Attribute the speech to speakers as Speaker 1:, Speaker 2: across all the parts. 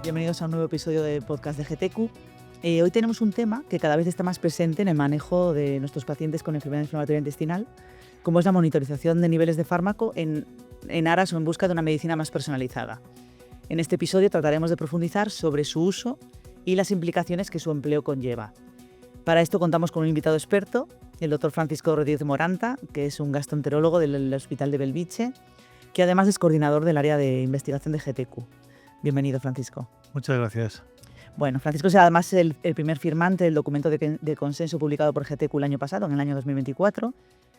Speaker 1: Bienvenidos a un nuevo episodio del podcast de GTQ. Hoy tenemos un tema que cada vez está más presente en el manejo de nuestros pacientes con enfermedad inflamatoria intestinal, como es la monitorización de niveles de fármaco en aras o en busca de una medicina más personalizada. En este episodio trataremos de profundizar sobre su uso y las implicaciones que su empleo conlleva. Para esto contamos con un invitado experto, el doctor Francisco Rodríguez Moranta, que es un gastroenterólogo del Hospital de Belviche, que además es coordinador del área de investigación de GTQ. Bienvenido, Francisco.
Speaker 2: Muchas gracias.
Speaker 1: Bueno, Francisco es además el primer firmante del documento de consenso publicado por GTQ el año pasado, en el año 2024,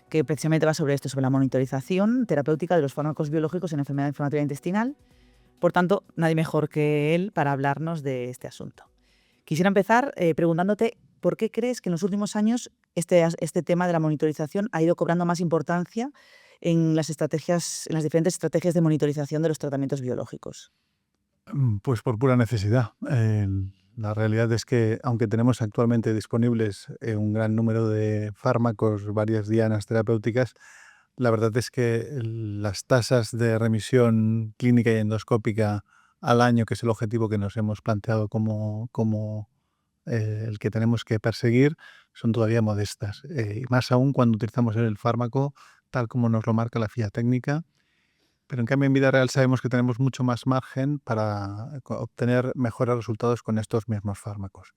Speaker 1: que precisamente va sobre esto, sobre la monitorización terapéutica de los fármacos biológicos en enfermedad inflamatoria intestinal. Por tanto, nadie mejor que él para hablarnos de este asunto. Quisiera empezar preguntándote por qué crees que en los últimos años este tema de la monitorización ha ido cobrando más importancia en las diferentes estrategias de monitorización de los tratamientos biológicos.
Speaker 2: Pues por pura necesidad. La realidad es que, aunque tenemos actualmente disponibles un gran número de fármacos, varias dianas terapéuticas, la verdad es que las tasas de remisión clínica y endoscópica al año, que es el objetivo que nos hemos planteado como el que tenemos que perseguir, son todavía modestas. Y más aún cuando utilizamos el fármaco tal como nos lo marca la ficha técnica. Pero en cambio en vida real sabemos que tenemos mucho más margen para obtener mejores resultados con estos mismos fármacos.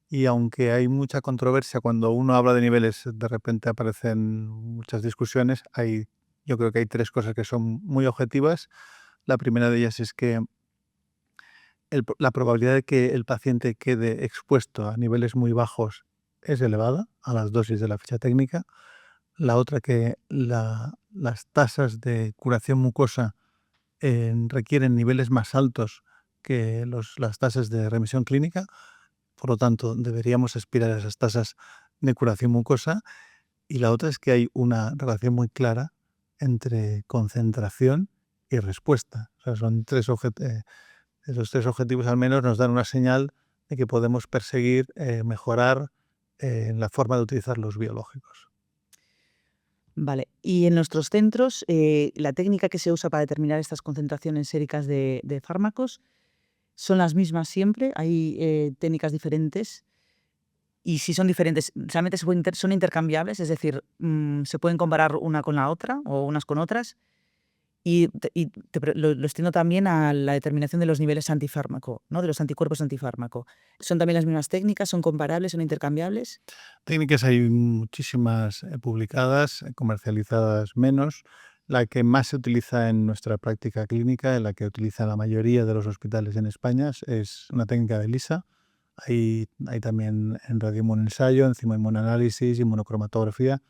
Speaker 2: Y aunque hay mucha controversia cuando uno habla de niveles, de repente aparecen muchas discusiones, yo creo que hay tres cosas que son muy objetivas. La primera de ellas es que la probabilidad de que el paciente quede expuesto a niveles muy bajos es elevada a las dosis de la ficha técnica. La otra, que las tasas de curación mucosa requieren niveles más altos que las tasas de remisión clínica. Por lo tanto, deberíamos aspirar a esas tasas de curación mucosa. Y la otra es que hay una relación muy clara entre concentración y respuesta. O sea, esos tres objetivos al menos nos dan una señal de que podemos perseguir mejorar la forma de utilizar los biológicos.
Speaker 1: Vale, y en nuestros centros, la técnica que se usa para determinar estas concentraciones séricas de fármacos son las mismas siempre. Hay técnicas diferentes. Y si son diferentes, ¿realmente son intercambiables? Es decir, ¿se pueden comparar una con la otra o unas con otras? Lo extiendo también a la determinación de los niveles antifármaco, ¿no? De los anticuerpos antifármaco. ¿Son también las mismas técnicas? ¿Son comparables? ¿Son intercambiables?
Speaker 2: Técnicas hay muchísimas publicadas, comercializadas menos. La que más se utiliza en nuestra práctica clínica, en la que utiliza la mayoría de los hospitales en España, es una técnica de ELISA. Hay también en radioinmunoensayo, enzima-inmunoanálisis y monocromatografía.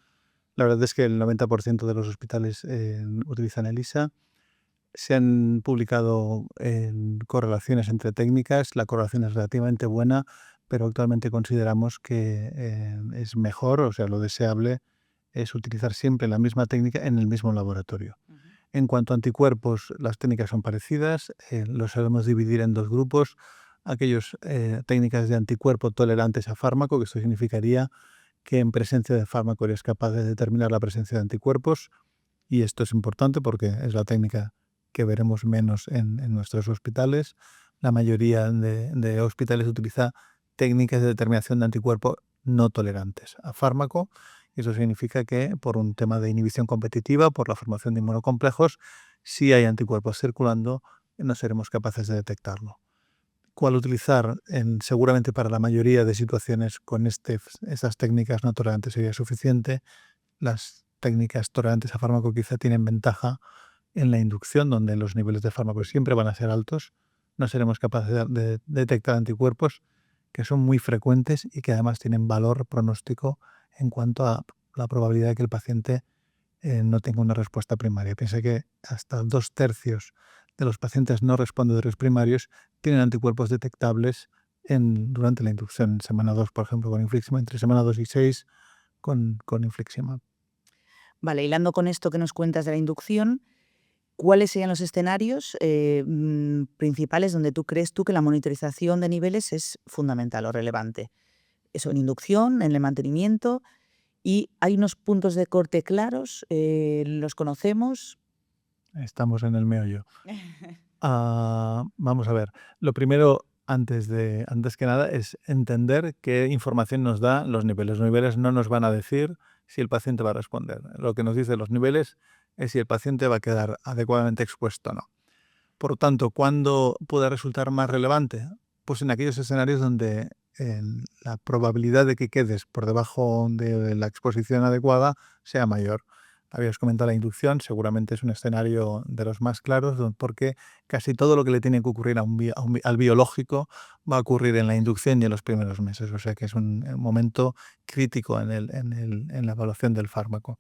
Speaker 2: La verdad es que el 90% de los hospitales utilizan ELISA. Se han publicado correlaciones entre técnicas. La correlación es relativamente buena, pero actualmente consideramos que es mejor, o sea, lo deseable es utilizar siempre la misma técnica en el mismo laboratorio. En cuanto a anticuerpos, las técnicas son parecidas. Los sabemos dividir en dos grupos. Aquellos técnicas de anticuerpo tolerantes a fármaco, que esto significaría que en presencia de fármaco eres capaz de determinar la presencia de anticuerpos. Y esto es importante porque es la técnica que veremos menos en nuestros hospitales. La mayoría de hospitales utiliza técnicas de determinación de anticuerpos no tolerantes a fármaco. Eso significa que por un tema de inhibición competitiva, por la formación de inmunocomplejos, si hay anticuerpos circulando, no seremos capaces de detectarlo. ¿Cuál utilizar? Seguramente para la mayoría de situaciones con estas técnicas no tolerantes sería suficiente. Las técnicas tolerantes a fármaco quizá tienen ventaja en la inducción, donde los niveles de fármaco siempre van a ser altos. No seremos capaces de detectar anticuerpos que son muy frecuentes y que además tienen valor pronóstico en cuanto a la probabilidad de que el paciente no tenga una respuesta primaria. Piensa que hasta 2/3 de los pacientes no respondedores primarios tienen anticuerpos detectables durante la inducción, en semana 2, por ejemplo, con infliximab, entre semana 2 y 6 con infliximab.
Speaker 1: Vale, hilando con esto que nos cuentas de la inducción, ¿cuáles serían los escenarios principales donde crees tú que la monitorización de niveles es fundamental o relevante? Eso en inducción, en el mantenimiento. ¿Y hay unos puntos de corte claros? ¿Los conocemos?
Speaker 2: Estamos en el meollo. Vamos a ver. Lo primero, antes que nada, es entender qué información nos da los niveles. Los niveles no nos van a decir si el paciente va a responder. Lo que nos dicen los niveles es si el paciente va a quedar adecuadamente expuesto o no. Por lo tanto, ¿cuándo puede resultar más relevante? Pues en aquellos escenarios donde la probabilidad de que quedes por debajo de la exposición adecuada sea mayor. Habías comentado la inducción, seguramente es un escenario de los más claros, porque casi todo lo que le tiene que ocurrir al biológico va a ocurrir en la inducción y en los primeros meses. O sea que es un momento crítico en la evaluación del fármaco.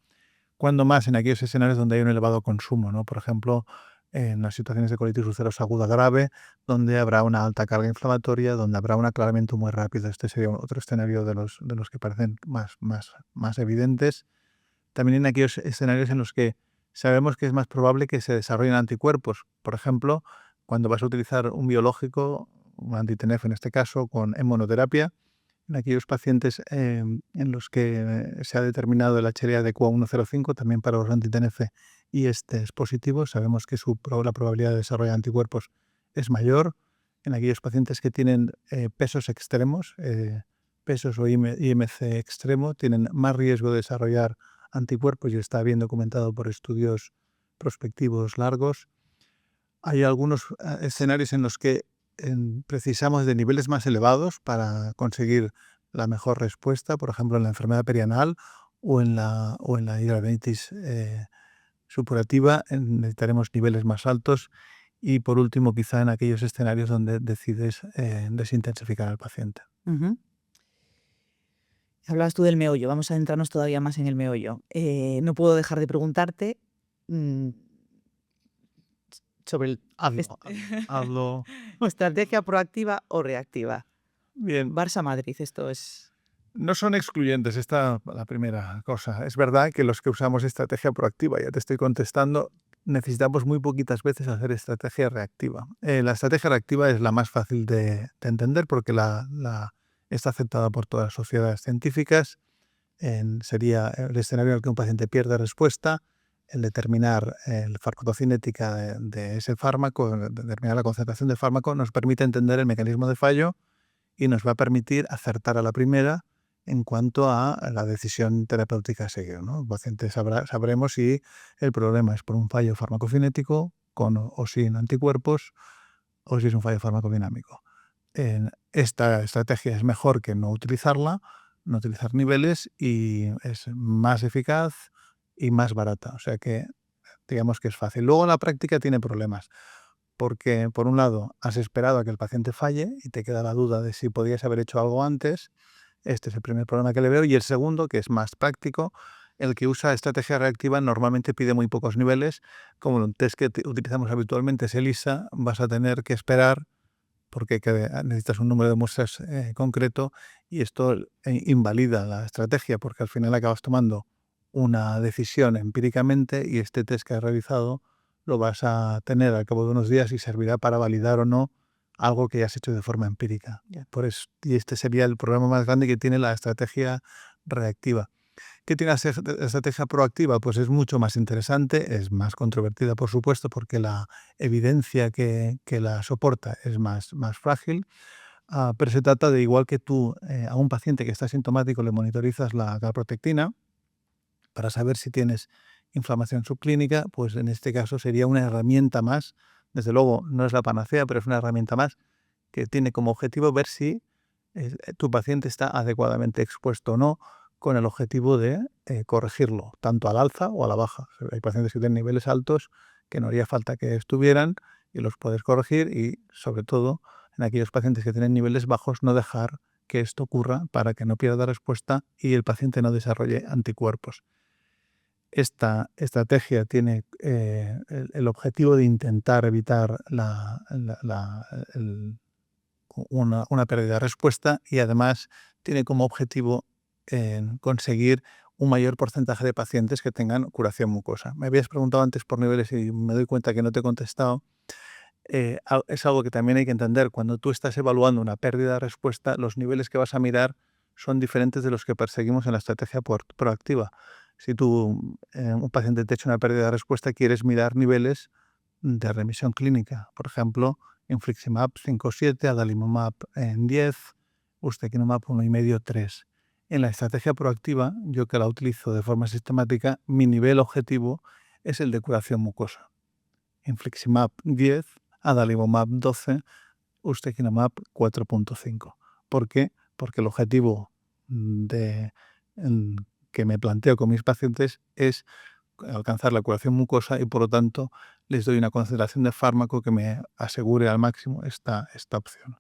Speaker 2: Cuando más en aquellos escenarios donde hay un elevado consumo, ¿no? Por ejemplo, en las situaciones de colitis ulcerosa aguda grave, donde habrá una alta carga inflamatoria, donde habrá un aclaramiento muy rápido. Este sería otro escenario de los que parecen más evidentes. También en aquellos escenarios en los que sabemos que es más probable que se desarrollen anticuerpos. Por ejemplo, cuando vas a utilizar un biológico, un anti-TNF en este caso, en monoterapia, en aquellos pacientes en los que se ha determinado el HLA de QA105, también para los anti-TNF, y este es positivo, sabemos que la probabilidad de desarrollar anticuerpos es mayor. En aquellos pacientes que tienen pesos extremos, pesos o IMC extremo, tienen más riesgo de desarrollar anticuerpos y está bien documentado por estudios prospectivos largos. Hay algunos escenarios en los que precisamos de niveles más elevados para conseguir la mejor respuesta, por ejemplo, en la enfermedad perianal o en la hidradenitis supurativa, necesitaremos niveles más altos. Y por último, quizá en aquellos escenarios donde decides desintensificar al paciente.
Speaker 1: Ujú. Hablabas tú del meollo, vamos a adentrarnos todavía más en el meollo. No puedo dejar de preguntarte mm, sobre
Speaker 2: Hazlo.
Speaker 1: estrategia proactiva o reactiva.
Speaker 2: Bien.
Speaker 1: Barça-Madrid, esto es...
Speaker 2: No son excluyentes, esta la primera cosa. Es verdad que los que usamos estrategia proactiva, ya te estoy contestando, necesitamos muy poquitas veces hacer estrategia reactiva. La estrategia reactiva es la más fácil de entender porque está aceptada por todas las sociedades científicas. Sería el escenario en el que un paciente pierde respuesta, el determinar la farmacocinética de ese fármaco, determinar la concentración del fármaco, nos permite entender el mecanismo de fallo y nos va a permitir acertar a la primera en cuanto a la decisión terapéutica a seguir, ¿no? El paciente sabremos si el problema es por un fallo farmacocinético con o sin anticuerpos o si es un fallo farmacodinámico. Esta estrategia es mejor que no utilizarla, no utilizar niveles, y es más eficaz y más barata. O sea que digamos que es fácil. Luego en la práctica tiene problemas. Porque, por un lado, has esperado a que el paciente falle y te queda la duda de si podías haber hecho algo antes. Este es el primer problema que le veo. Y el segundo, que es más práctico, el que usa estrategia reactiva normalmente pide muy pocos niveles. Como el test que utilizamos habitualmente es ELISA, vas a tener que esperar porque necesitas un número de muestras concreto, y esto invalida la estrategia porque al final acabas tomando una decisión empíricamente y este test que has realizado lo vas a tener al cabo de unos días y servirá para validar o no algo que ya has hecho de forma empírica. Y este sería el problema más grande que tiene la estrategia reactiva. ¿Qué tiene la estrategia proactiva? Pues es mucho más interesante, es más controvertida, por supuesto, porque la evidencia que la soporta es más frágil, pero se trata de, igual que tú a un paciente que está sintomático le monitorizas la calprotectina para saber si tienes inflamación subclínica, pues en este caso sería una herramienta más. Desde luego no es la panacea, pero es una herramienta más que tiene como objetivo ver si tu paciente está adecuadamente expuesto o no, con el objetivo de corregirlo, tanto al alza o a la baja. Hay pacientes que tienen niveles altos que no haría falta que estuvieran y los puedes corregir, y sobre todo en aquellos pacientes que tienen niveles bajos no dejar que esto ocurra para que no pierda respuesta y el paciente no desarrolle anticuerpos. Esta estrategia tiene el objetivo de intentar evitar una pérdida de respuesta, y además tiene como objetivo conseguir un mayor porcentaje de pacientes que tengan curación mucosa. Me habías preguntado antes por niveles y me doy cuenta que no te he contestado. Es algo que también hay que entender. Cuando tú estás evaluando una pérdida de respuesta, los niveles que vas a mirar son diferentes de los que perseguimos en la estrategia proactiva. Si un paciente te echa una pérdida de respuesta, quieres mirar niveles de remisión clínica. Por ejemplo, infliximab 5,7, adalimumab en 10, ustekinumab 1,5, 3. En la estrategia proactiva, yo que la utilizo de forma sistemática, mi nivel objetivo es el de curación mucosa. Infliximab 10, adalimumab 12, ustekinumab 4,5. ¿Por qué? Porque el objetivo que me planteo con mis pacientes es alcanzar la curación mucosa y por lo tanto les doy una concentración de fármaco que me asegure al máximo esta opción.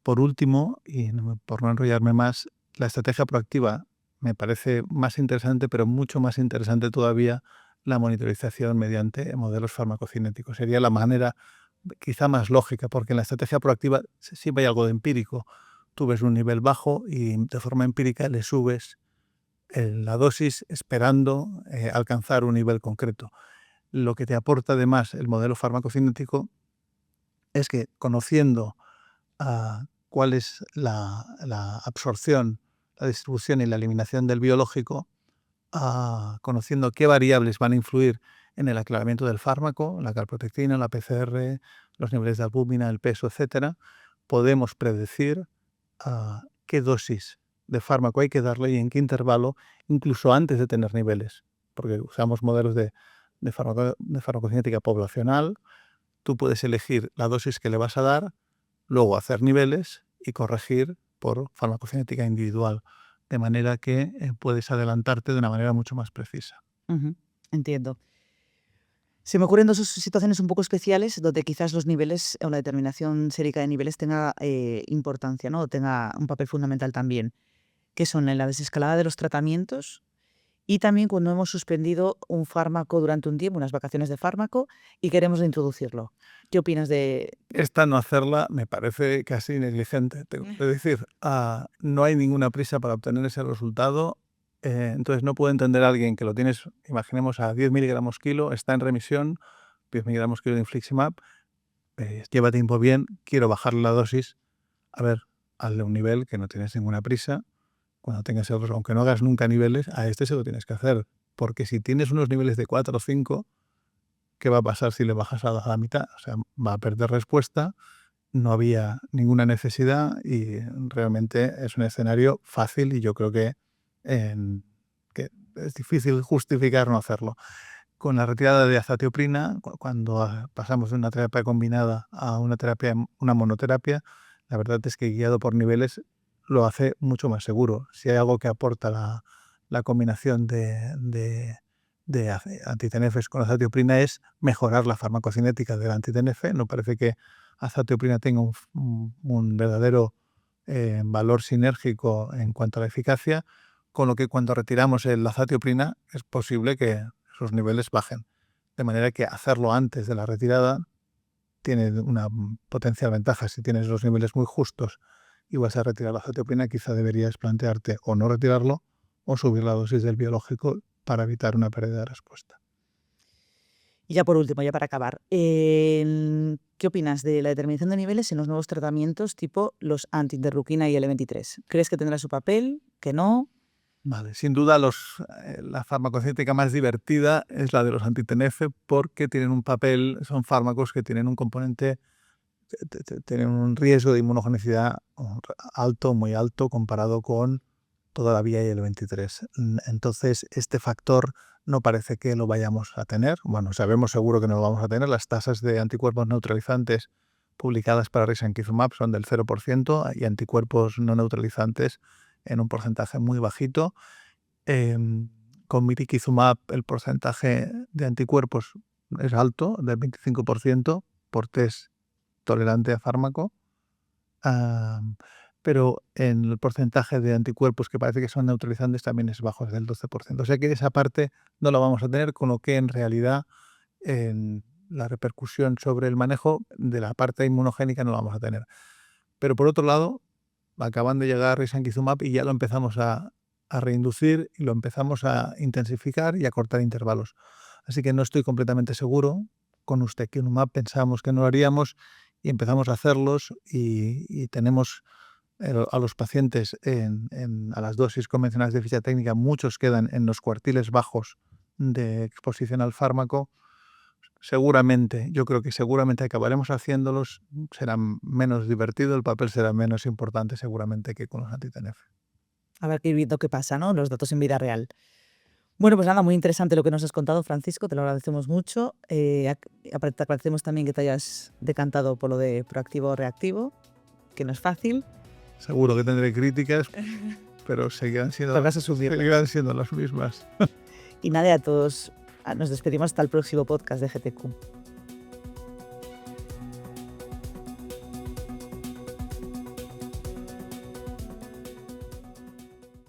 Speaker 2: Por último, y por no enrollarme más, la estrategia proactiva me parece más interesante, pero mucho más interesante todavía la monitorización mediante modelos farmacocinéticos. Sería la manera quizá más lógica, porque en la estrategia proactiva siempre hay algo de empírico. Tú ves un nivel bajo y de forma empírica le subes la dosis esperando alcanzar un nivel concreto. Lo que te aporta además el modelo farmacocinético es que conociendo cuál es la absorción, la distribución y la eliminación del biológico, conociendo qué variables van a influir en el aclaramiento del fármaco, la calprotectina, la PCR, los niveles de albúmina, el peso, etcétera, podemos predecir qué dosis de fármaco hay que darle y en qué intervalo, incluso antes de tener niveles, porque usamos modelos de farmacocinética poblacional. Tú puedes elegir la dosis que le vas a dar, luego hacer niveles y corregir por farmacocinética individual, de manera que puedes adelantarte de una manera mucho más precisa.
Speaker 1: Entiendo. Se me ocurren dos situaciones un poco especiales donde quizás los niveles o la determinación sérica de niveles tenga importancia, ¿no? O tenga un papel fundamental también, que son en la desescalada de los tratamientos y también cuando hemos suspendido un fármaco durante un tiempo, unas vacaciones de fármaco, y queremos reintroducirlo. ¿Qué opinas de...?
Speaker 2: Esta no hacerla me parece casi negligente. Es decir, no hay ninguna prisa para obtener ese resultado. Entonces no puedo entender a alguien que lo tienes, imaginemos, a 10 miligramos kilo, está en remisión, 10 miligramos kilo de infliximab, lleva tiempo bien, quiero bajarle la dosis. A ver, hazle un nivel que no tienes ninguna prisa. Cuando tengas el aunque no hagas nunca niveles, a este se lo tienes que hacer. Porque si tienes unos niveles de 4 o 5, ¿qué va a pasar si le bajas a la mitad? O sea, va a perder respuesta, no había ninguna necesidad y realmente es un escenario fácil y yo creo que es difícil justificar no hacerlo. Con la retirada de azatioprina, cuando pasamos de una terapia combinada a una monoterapia, la verdad es que guiado por niveles lo hace mucho más seguro. Si hay algo que aporta la combinación de anti-TNFs con azatioprina es mejorar la farmacocinética del anti-TNF. No parece que azatioprina tenga un verdadero valor sinérgico en cuanto a la eficacia, con lo que cuando retiramos la azatioprina es posible que sus niveles bajen. De manera que hacerlo antes de la retirada tiene una potencial ventaja. Si tienes los niveles muy justos y vas a retirar la azatioprina, quizá deberías plantearte o no retirarlo o subir la dosis del biológico para evitar una pérdida de respuesta.
Speaker 1: Y ya por último, ya para acabar, ¿qué opinas de la determinación de niveles en los nuevos tratamientos tipo los anti-interleuquina y L23? ¿Crees que tendrá su papel? ¿Que no?
Speaker 2: Vale, sin duda la farmacocinética más divertida es la de los anti-TNF porque tienen un papel, son fármacos que tienen un componente, tienen un riesgo de inmunogenicidad alto, muy alto, comparado con toda la vía IL-23. Entonces, este factor no parece que lo vayamos a tener. Bueno, sabemos seguro que no lo vamos a tener. Las tasas de anticuerpos neutralizantes publicadas para risankizumab son del 0% y anticuerpos no neutralizantes en un porcentaje muy bajito. Con mirikizumab el porcentaje de anticuerpos es alto, del 25% por test tolerante a fármaco. Pero en el porcentaje de anticuerpos que parece que son neutralizantes también es bajo, es del 12%. O sea que esa parte no la vamos a tener, con lo que en realidad la repercusión sobre el manejo de la parte inmunogénica no la vamos a tener. Pero por otro lado, acaban de llegar risankizumab y ya lo empezamos a reinducir y lo empezamos a intensificar y a cortar intervalos. Así que no estoy completamente seguro. Con ustekinumab pensamos que no lo haríamos y empezamos a hacerlos y tenemos a los pacientes a las dosis convencionales de ficha técnica, muchos quedan en los cuartiles bajos de exposición al fármaco. seguramente, yo creo que seguramente acabaremos haciéndolos, será menos divertido, el papel será menos importante seguramente que con los anti-TNF.
Speaker 1: A ver qué viendo qué pasa, ¿no? Los datos en vida real. Bueno, pues nada, muy interesante lo que nos has contado, Francisco, te lo agradecemos mucho. Te agradecemos también que te hayas decantado por lo de proactivo o reactivo, que no es fácil.
Speaker 2: Seguro que tendré críticas, pero seguirán siendo las mismas.
Speaker 1: Y nada, a todos nos despedimos hasta el próximo podcast de GTQ.